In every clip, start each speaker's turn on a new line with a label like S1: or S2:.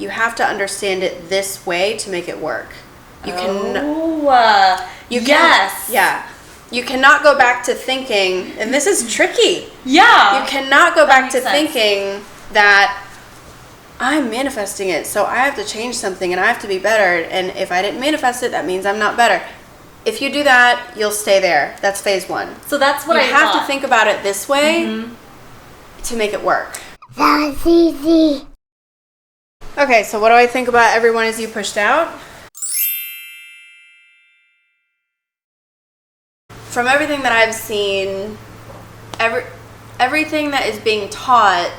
S1: you have to understand it this way to make it work. You
S2: yes.
S1: Yeah. You cannot go back to thinking, and this is tricky.
S2: Yeah.
S1: You cannot go back to
S2: sense.
S1: thinking that I'm manifesting it, so I have to change something and I have to be better. And if I didn't manifest it, that means I'm not better. If you do that, you'll stay there. That's phase one.
S2: So that's what
S1: you
S2: I
S1: have
S2: thought.
S1: to think about it this way to make it work.
S3: That was easy.
S1: Okay, so what do I think about everyone is you pushed out? From everything that I've seen, everything that is being taught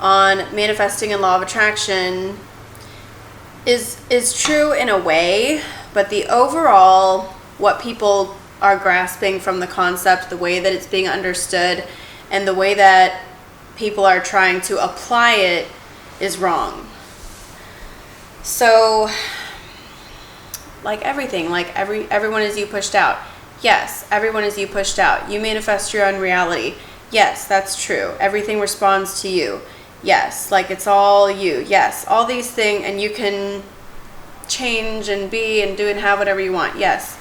S1: on manifesting and law of attraction is true in a way, but the overall, what people are grasping from the concept, the way that it's being understood, and the way that people are trying to apply it is wrong. So, like everything, like everyone is you pushed out. Yes, everyone is you pushed out. You manifest your own reality. Yes, that's true. Everything responds to you. Yes, like it's all you. Yes, all these things, and you can change and be and do and have whatever you want. Yes.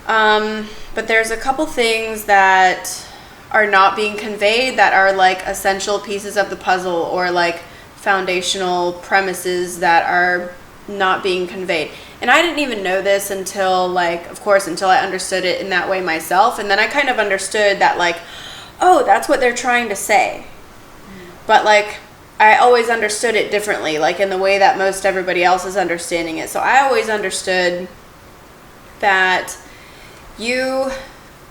S1: But there's a couple things that are not being conveyed that are like essential pieces of the puzzle, or like foundational premises that are not being conveyed. And I didn't even know this until until I understood it in that way myself. And then I kind of understood that like, oh, that's what they're trying to say. But like, I always understood it differently, like in the way that most everybody else is understanding it. So I always understood that you,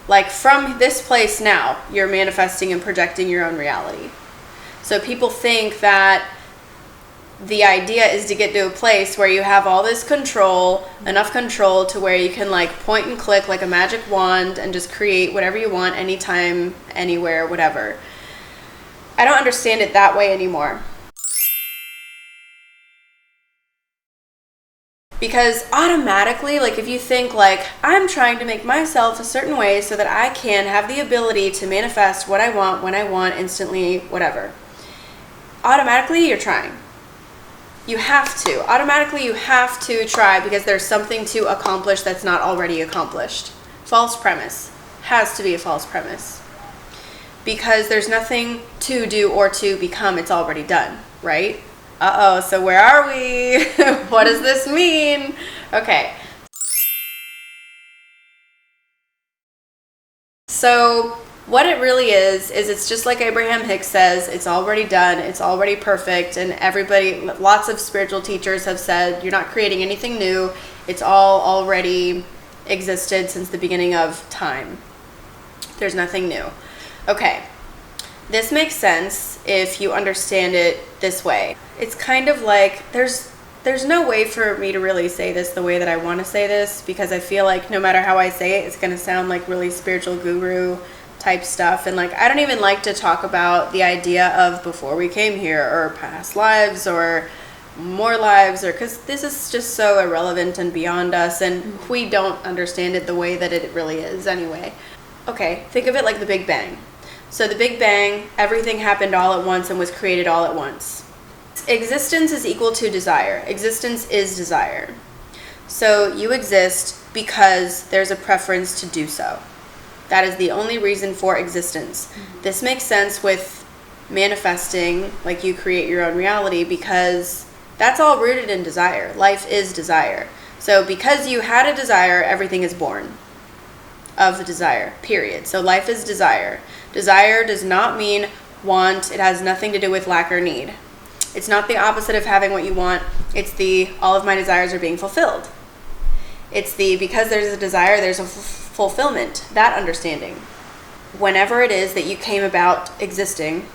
S1: like from this place now, you're manifesting and projecting your own reality. So people think that the idea is to get to a place where you have all this control, enough control to where you can like point and click like a magic wand and just create whatever you want, anytime, anywhere, whatever. I don't understand it that way anymore. Because automatically, like if you think like, I'm trying to make myself a certain way so that I can have the ability to manifest what I want, when I want, instantly, whatever. Automatically, you're trying. You have to. Automatically, you have to try because there's something to accomplish that's not already accomplished. False premise. Has to be a false premise. Because there's nothing to do or to become. It's already done, right? Uh-oh, so where are we? What does this mean? Okay. So what it really is it's just like Abraham Hicks says, it's already done, it's already perfect, and everybody, lots of spiritual teachers have said, you're not creating anything new, it's all already existed since the beginning of time. There's nothing new. Okay, this makes sense if you understand it this way. It's kind of like, there's no way for me to really say this the way that I want to say this, because I feel like no matter how I say it, it's going to sound like really spiritual guru type stuff. And like, I don't even like to talk about the idea of before we came here or past lives or more lives, or because this is just so irrelevant and beyond us, and we don't understand it the way that it really is anyway. Okay, think of it like the Big Bang. So the Big Bang, everything happened all at once and was created all at once. Existence is equal to desire. Existence is desire. So you exist because there's a preference to do so. That is the only reason for existence. This makes sense with manifesting, like you create your own reality, because that's all rooted in desire. Life is desire. So because you had a desire, everything is born of the desire, period. So life is desire. Desire does not mean want. It has nothing to do with lack or need. It's not the opposite of having what you want. It's the, all of my desires are being fulfilled. It's the, because there's a desire, there's a fulfillment, that understanding. Whenever it is that you came about existing,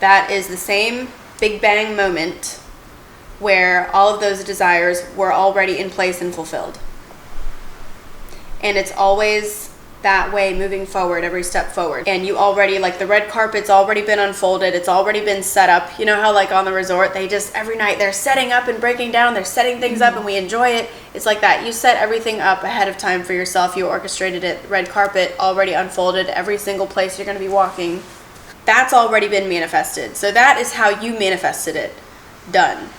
S1: that is the same Big Bang moment where all of those desires were already in place and fulfilled. And it's always that way, moving forward, every step forward. And you already, like the red carpet's already been unfolded, it's already been set up. You know how like on the resort, they just, every night they're setting up and breaking down, they're setting things up and we enjoy it. It's like that. You set everything up ahead of time for yourself. You orchestrated it. Red carpet already unfolded, every single place you're going to be walking. That's already been manifested. So that is how you manifested it. Done.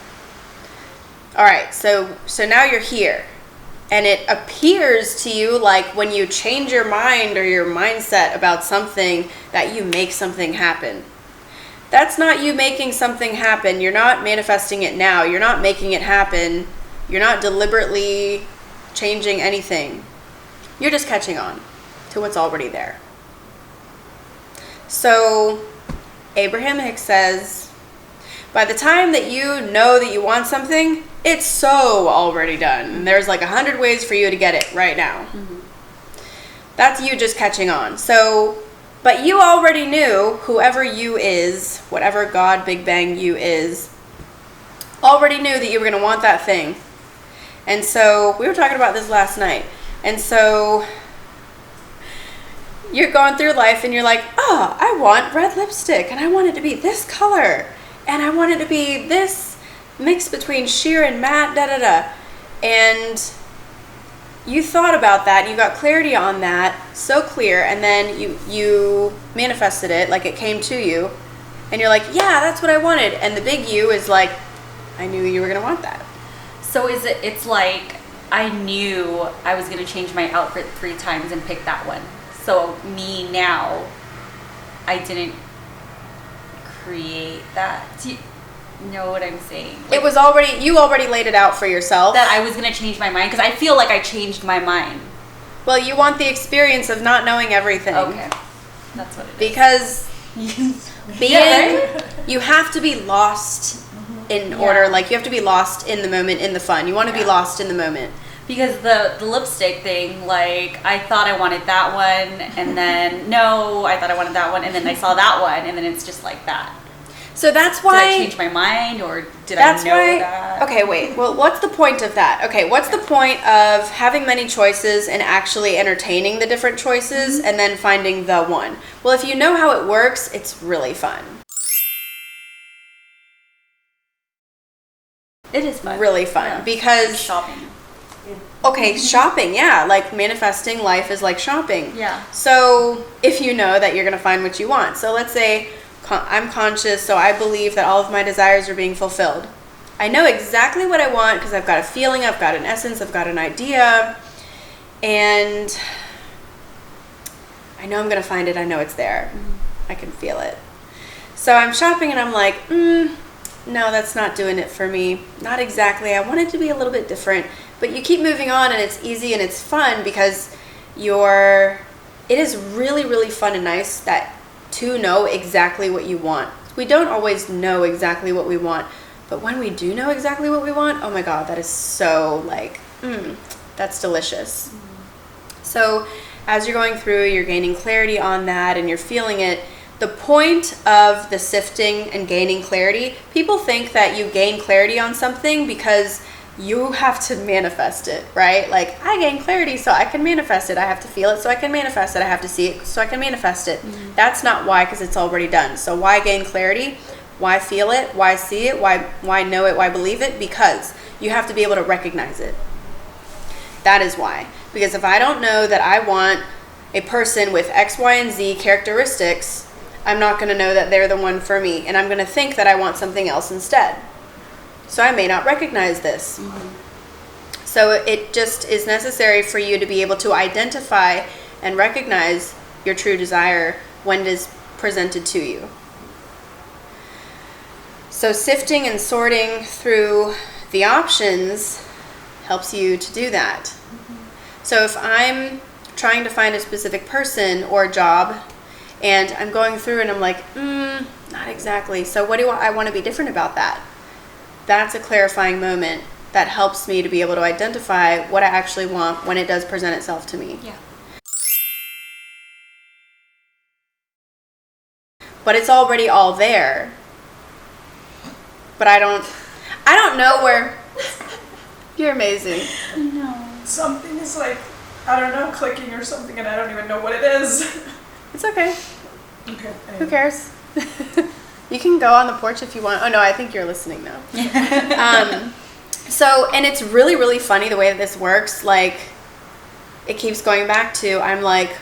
S1: All right, so now you're here. And it appears to you like when you change your mind or your mindset about something that you make something happen. That's not you making something happen. You're not manifesting it now. You're not making it happen. You're not deliberately changing anything. You're just catching on to what's already there. So Abraham Hicks says, by the time that you know that you want something, it's so already done. And there's like 100 ways for you to get it right now. Mm-hmm. That's you just catching on. So, but you already knew whoever you is, whatever God, Big Bang you is, already knew that you were going to want that thing. And so we were talking about this last night. And so you're going through life and you're like, oh, I want red lipstick and I want it to be this color. And I want it to be this mix between sheer and matte, da-da-da. And you thought about that, and you got clarity on that, so clear, and then you manifested it, like it came to you, and you're like, yeah, that's what I wanted. And the big you is like, I knew you were going to want that.
S2: So it's like I knew I was going to change my outfit 3 times and pick that one. So me now, I didn't create that. Do you know what I'm saying? Like,
S1: it was already, you already laid it out for yourself.
S2: That I was going to change my mind, because I feel like I changed my mind.
S1: Well, you want the experience of not knowing everything.
S2: Okay. That's what it is.
S1: Because you have to be lost in order. Like, you have to be lost in the moment, in the fun. You want to be lost in the moment.
S2: Because the lipstick thing, like, I thought I wanted that one, and then, no, I thought I wanted that one, and then I saw that one, and then it's just like that.
S1: So that's why...
S2: Did I change my mind, or did I know that?
S1: Okay, wait. Well, what's the point of that? Okay, what's the point of having many choices and actually entertaining the different choices and then finding the one? Well, if you know how it works, it's really fun.
S2: It is fun.
S1: Really fun. Because...
S2: Like shopping.
S1: Okay, shopping, yeah. Like, manifesting life is like shopping.
S2: Yeah.
S1: So, if you know that you're going to find what you want. So, let's say I'm conscious, so I believe that all of my desires are being fulfilled. I know exactly what I want because I've got a feeling, I've got an essence, I've got an idea, and I know I'm going to find it. I know it's there. I can feel it. So, I'm shopping and I'm like, no, that's not doing it for me. Not exactly. I want it to be a little bit different. But you keep moving on, and it's easy and it's fun because it is really, really fun and nice to know exactly what you want. We don't always know exactly what we want, but when we do know exactly what we want, oh my God, that is so like, that's delicious. So as you're going through, you're gaining clarity on that and you're feeling it. The point of the sifting and gaining clarity, people think that you gain clarity on something because you have to manifest it, right? Like, I gain clarity so I can manifest it. I have to feel it so I can manifest it. I have to see it so I can manifest it. That's not why, because it's already done. So why gain clarity? Why feel it? Why see it? Why know it? Why believe it? Because you have to be able to recognize it. That is why. Because if I don't know that I want a person with X, Y, and Z characteristics, I'm not going to know that they're the one for me. And I'm going to think that I want something else instead. So I may not recognize this. So it just is necessary for you to be able to identify and recognize your true desire when it is presented to you. So sifting and sorting through the options helps you to do that. So if I'm trying to find a specific person or job, and I'm going through and I'm like, not exactly. So what do I want to be different about that? That's a clarifying moment that helps me to be able to identify what I actually want when it does present itself to me.
S2: Yeah.
S1: But it's already all there. But I don't know where. You're amazing.
S2: No.
S4: Something is like, I don't know, clicking or something, and I don't even know what it is.
S1: It's okay.
S4: Okay.
S1: Who cares? You can go on the porch if you want. Oh no, I think you're listening now. So, and it's really, really funny the way that this works. Like, it keeps going back to, I'm like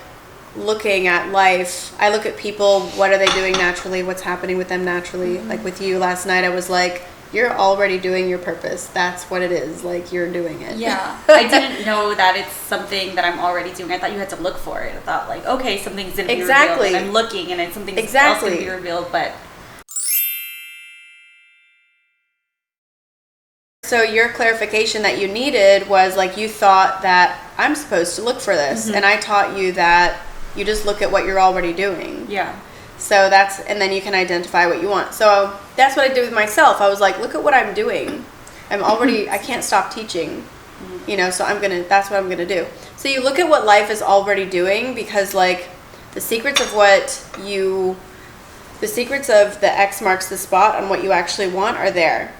S1: looking at life. I look at people, what are they doing naturally? What's happening with them naturally? Like with you last night, I was like, You're already doing your purpose. That's what it is. Like, you're doing it.
S2: Yeah. I didn't know that it's something that I'm already doing. I thought you had to look for it. I thought, like, okay, something's going to be revealed. And I'm looking, and it's something else going to be revealed, but...
S1: So your clarification that you needed was, like, you thought that I'm supposed to look for this. And I taught you that you just look at what you're already doing.
S2: Yeah.
S1: So that's, and then you can identify what you want. So that's what I did with myself. I was like, look at what I'm doing. I'm already, I can't stop teaching, you know, so that's what I'm going to do. So you look at what life is already doing, because, like, the secrets of the X marks the spot on what you actually want are there.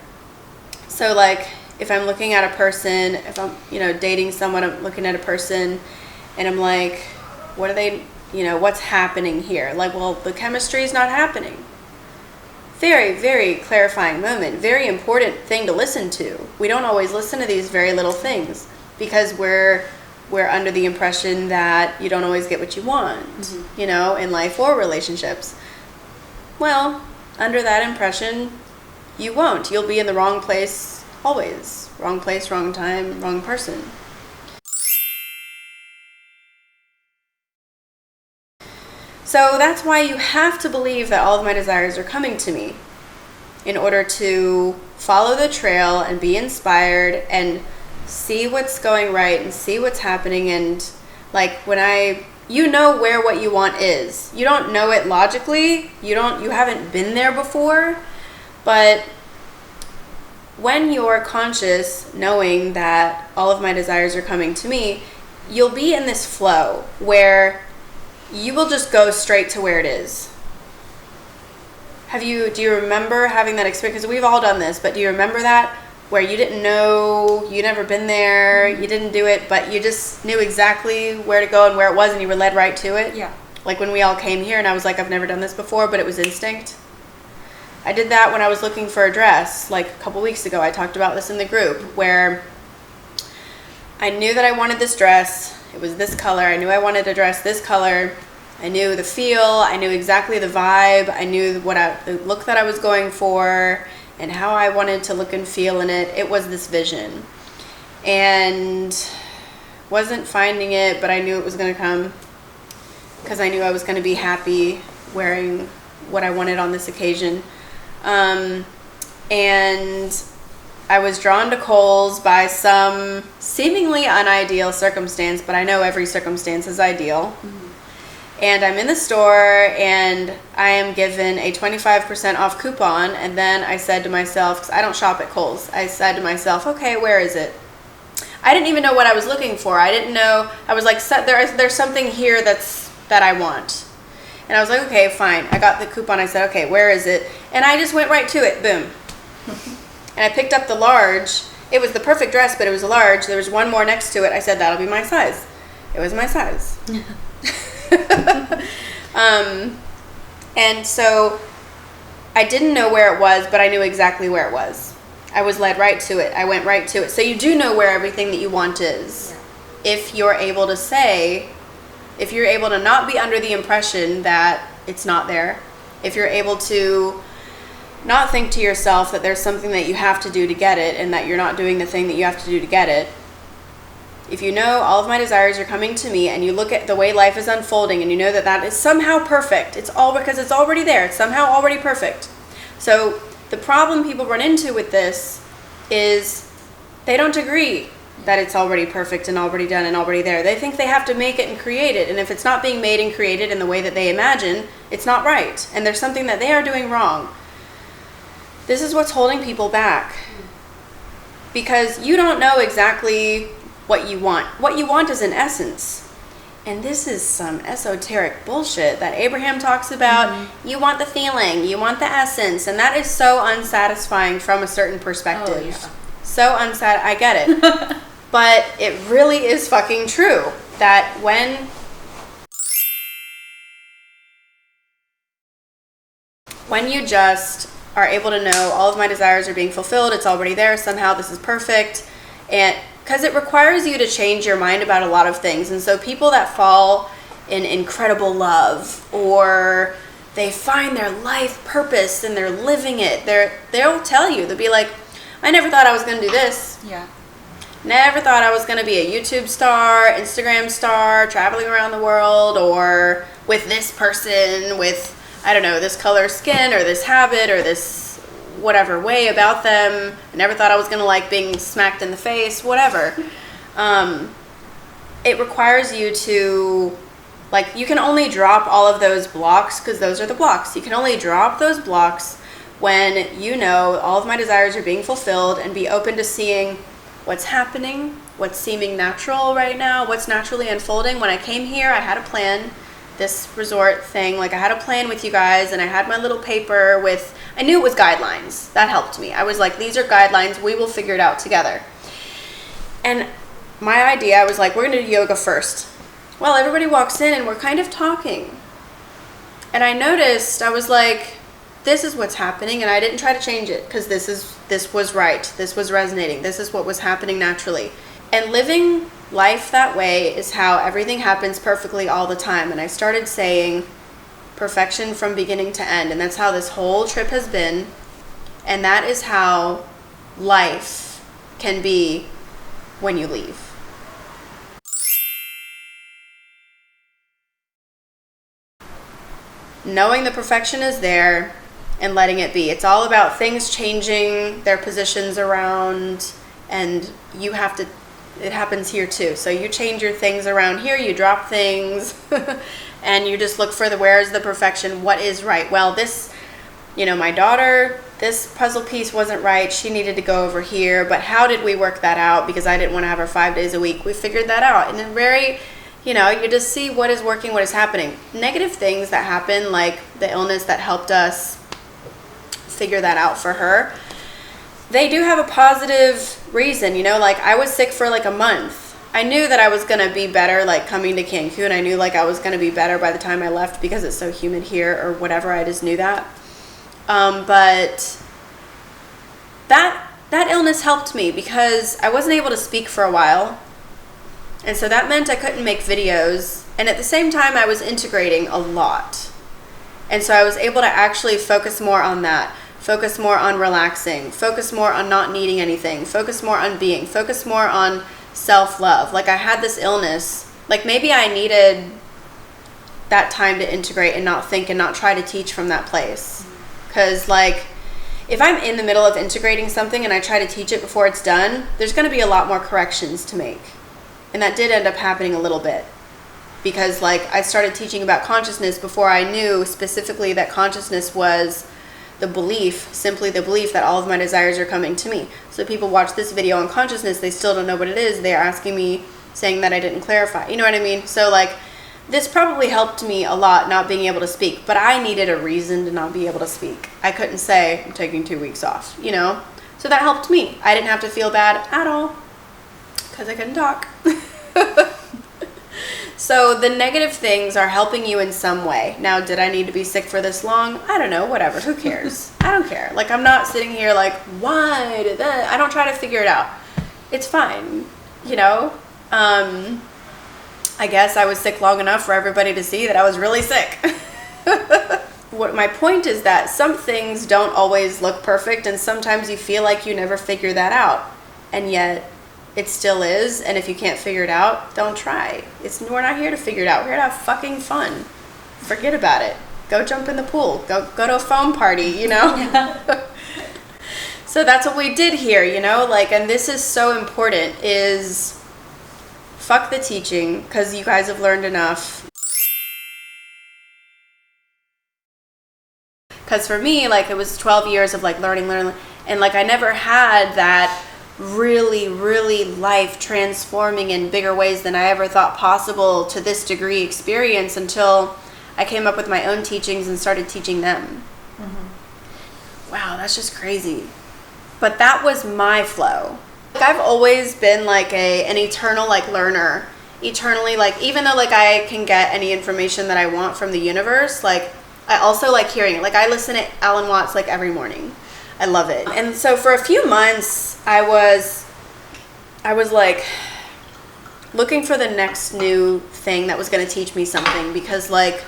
S1: So, like, if I'm looking at a person, if I'm, you know, dating someone, I'm looking at a person and I'm like, what are they, you know, what's happening here? Like, well, the chemistry is not happening. Very, very clarifying moment. Very important thing to listen to. We don't always listen to these very little things because we're under the impression that you don't always get what you want, you know, in life or relationships. Well, under that impression, you won't. You'll be in the wrong place always. Wrong place, wrong time, wrong person. So that's why you have to believe that all of my desires are coming to me in order to follow the trail and be inspired and see what's going right and see what's happening. And, like, you know where what you want is. You don't know it logically. You haven't been there before. But when you're conscious, knowing that all of my desires are coming to me, you'll be in this flow where you will just go straight to where it is. Do you remember having that experience? Because we've all done this, but do you remember that? Where you didn't know, you'd never been there, you didn't do it, but you just knew exactly where to go and where it was, and you were led right to it?
S2: Yeah.
S1: Like when we all came here and I was like, I've never done this before, but it was instinct. I did that when I was looking for a dress, like a couple weeks ago. I talked about this in the group, where I knew that I wanted this dress. It was this color. I knew I wanted a dress this color. I knew the feel. I knew exactly the vibe. I knew the look that I was going for and how I wanted to look and feel in it. It was this vision. And wasn't finding it, but I knew it was going to come because I knew I was going to be happy wearing what I wanted on this occasion. And I was drawn to Kohl's by some seemingly unideal circumstance, but I know every circumstance is ideal. And I'm in the store and I am given a 25% off coupon. And then I said to myself, because I don't shop at Kohl's, I said to myself, okay, where is it? I didn't even know what I was looking for. I didn't know. I was like, there's something here that I want. And I was like, okay, fine. I got the coupon. I said, okay, where is it? And I just went right to it. Boom. And I picked up the large. It was the perfect dress, but it was a large. There was one more next to it. I said, that'll be my size. It was my size. And so I didn't know where it was, but I knew exactly where it was. I was led right to it. I went right to it. So you do know where everything that you want is. Yeah. If you're able to not be under the impression that it's not there, if you're able to not think to yourself that there's something that you have to do to get it and that you're not doing the thing that you have to do to get it, if you know all of my desires are coming to me and you look at the way life is unfolding and you know that is somehow perfect, it's all because it's already there, it's somehow already perfect. So the problem people run into with this is they don't agree that it's already perfect and already done and already there. They think they have to make it and create it, and if it's not being made and created in the way that they imagine, it's not right, and there's something that they are doing wrong. This is what's holding people back, because you don't know exactly what you want. What you want is an essence, and this is some esoteric bullshit that Abraham talks about. Mm-hmm. You want the feeling, you want the essence, and that is so unsatisfying from a certain perspective. Oh, yeah. So I get it. But it really is fucking true that when you just are able to know all of my desires are being fulfilled, it's already there, somehow this is perfect, and because it requires you to change your mind about a lot of things. And so people that fall in incredible love or they find their life purpose and they're living it. They'll tell you, they'll be like, I never thought I was going to do this.
S2: Yeah.
S1: Never thought I was going to be a YouTube star, Instagram star, traveling around the world, or with this person, with, I don't know, this color skin, or this habit, or this whatever way about them. I never thought I was going to like being smacked in the face, whatever. It requires you to, like, you can only drop all of those blocks, because those are the blocks. You can only drop those blocks when you know all of my desires are being fulfilled, and be open to seeing what's happening, what's seeming natural right now, what's naturally unfolding. When I came here, I had a plan, this resort thing, like I had a plan with you guys, and I had my little paper with, I knew it was guidelines. That helped me. I was like, these are guidelines, we will figure it out together. And my idea, I was like, we're gonna do yoga first. Well, everybody walks in and we're kind of talking. And I noticed, I was like, this is what's happening, and I didn't try to change it, because this was right, this was resonating, this is what was happening naturally. And living life that way is how everything happens perfectly all the time. And I started saying perfection from beginning to end, and that's how this whole trip has been, and that is how life can be when you leave. Knowing the perfection is there and letting it be. It's all about things changing their positions around, and you have to, it happens here too. So you change your things around here, you drop things, and you just look for where is the perfection, what is right. Well, this, my daughter, this puzzle piece wasn't right, she needed to go over here, but how did we work that out? Because I didn't want to have her 5 days a week. We figured that out. And then you just see what is working, what is happening. Negative things that happen, like the illness that helped us figure that out for her, they do have a positive reason. Like I was sick for like a month. I knew that I was going to be better, like coming to Cancun. I knew like I was going to be better by the time I left, because it's so humid here or whatever. I just knew that. But that illness helped me, because I wasn't able to speak for a while. And so that meant I couldn't make videos. And at the same time, I was integrating a lot. And so I was able to actually focus more on that. Focus more on relaxing. Focus more on not needing anything. Focus more on being. Focus more on self-love. Like I had this illness. Like maybe I needed that time to integrate and not think and not try to teach from that place. Because like if I'm in the middle of integrating something and I try to teach it before it's done, there's going to be a lot more corrections to make. And that did end up happening a little bit, because like I started teaching about consciousness before I knew specifically that consciousness was the belief, simply the belief that all of my desires are coming to me. So people watch this video on consciousness, they still don't know what it is. They're asking me, saying that I didn't clarify. You know what I mean? So like this probably helped me a lot, not being able to speak, but I needed a reason to not be able to speak. I couldn't say I'm taking 2 weeks off, So that helped me. I didn't have to feel bad at all, because I couldn't talk. So the negative things are helping you in some way. Now, did I need to be sick for this long? I don't know, whatever, who cares? I don't care. Like, I'm not sitting here like, why did that? I don't try to figure it out. It's fine, I guess I was sick long enough for everybody to see that I was really sick. What my point is that some things don't always look perfect, and sometimes you feel like you never figure that out, and yet it still is. And if you can't figure it out, don't try. We're not here to figure it out. We're here to have fucking fun. Forget about it. Go jump in the pool. Go to a foam party, Yeah. So that's what we did here, and this is so important, is fuck the teaching, because you guys have learned enough. Because for me, like, it was 12 years of like learning, and like I never had that really, really life transforming in bigger ways than I ever thought possible to this degree experience until I came up with my own teachings and started teaching them. Mm-hmm. Wow, that's just crazy. But that was my flow. Like, I've always been like an eternal like learner. Eternally, like, even though like I can get any information that I want from the universe, like I also like hearing it. Like I listen to Alan Watts like every morning. I love it. And so for a few months, I was like looking for the next new thing that was going to teach me something, because like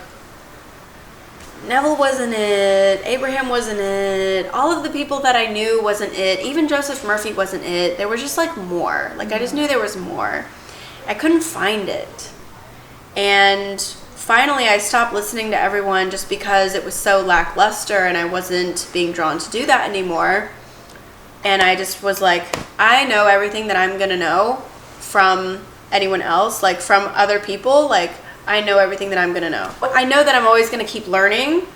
S1: Neville wasn't it. Abraham wasn't it. All of the people that I knew wasn't it. Even Joseph Murphy wasn't it. There was just like more. Like I just knew there was more. I couldn't find it. And finally I stopped listening to everyone just because it was so lackluster and I wasn't being drawn to do that anymore. And I just was like, I know everything that I'm going to know from anyone else, like from other people. Like I know everything that I'm going to know. I know that I'm always going to keep learning,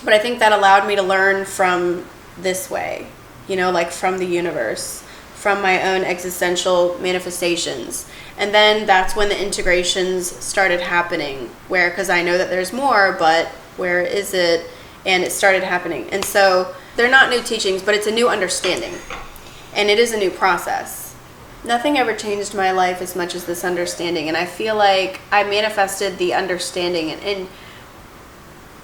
S1: but I think that allowed me to learn from this way, like from the universe, from my own existential manifestations. And then that's when the integrations started happening, because I know that there's more, but where is it? And it started happening. And so they're not new teachings, but it's a new understanding. And it is a new process. Nothing ever changed my life as much as this understanding. And I feel like I manifested the understanding. And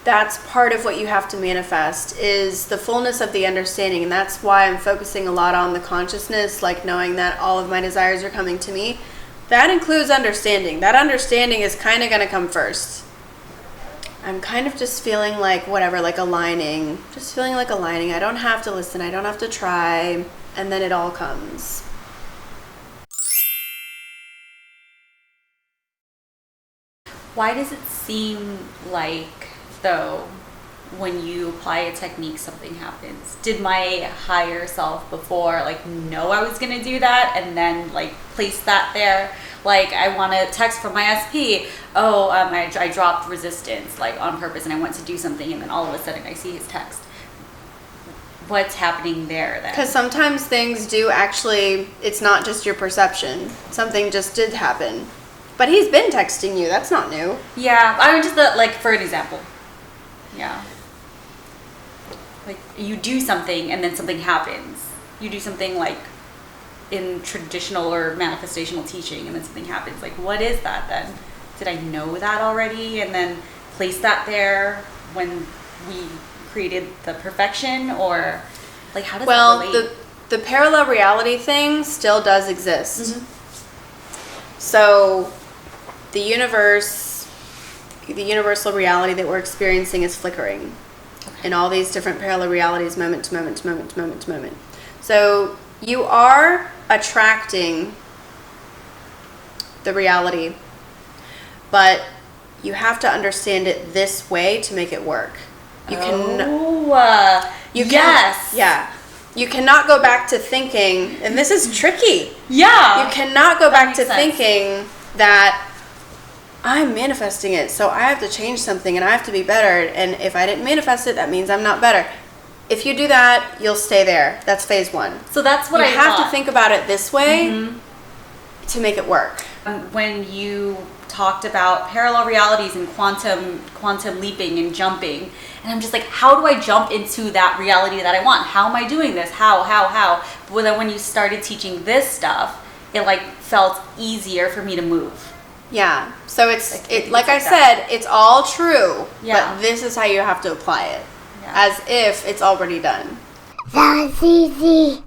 S1: that's part of what you have to manifest is the fullness of the understanding. And that's why I'm focusing a lot on the consciousness, like knowing that all of my desires are coming to me. That includes understanding. That understanding is kind of going to come first. I'm kind of just feeling like aligning. Just feeling like aligning. I don't have to listen. I don't have to try. And then it all comes.
S2: Why does it seem like, though, when you apply a technique, something happens? Did my higher self before, know I was going to do that and then, place that there? Like, I want to text from my SP. Oh, I dropped resistance, on purpose, and I went to do something, and then all of a sudden I see his text. What's happening there then?
S1: Because sometimes things do actually, it's not just your perception. Something just did happen. But he's been texting you. That's not new.
S2: Yeah, I mean, just for an example. Yeah. You do something and then something happens. You do something in traditional or manifestational teaching and then something happens. What is that then? Did I know that already and then place that there when we created the perfection? Or how does that relate?
S1: The parallel reality thing still does exist. Mm-hmm. So the universal reality that we're experiencing is flickering. Okay. In all these different parallel realities, moment to moment to moment to moment to moment. So you are attracting the reality, but you have to understand it this way to make it work. You cannot go back to thinking, and this is tricky.
S2: Yeah.
S1: You cannot go back to thinking that I'm manifesting it, so I have to change something and I have to be better. And if I didn't manifest it, that means I'm not better. If you do that, you'll stay there. That's phase one.
S2: So that's what
S1: you have to think about it this way to make it work.
S2: When you talked about parallel realities and quantum leaping and jumping, and I'm just how do I jump into that reality that I want? How am I doing this? How? But then when you started teaching this stuff, it felt easier for me to move.
S1: Yeah. So it's I said, it's all true. Yeah. But this is how you have to apply it. Yeah. As if it's already done.
S3: That was easy.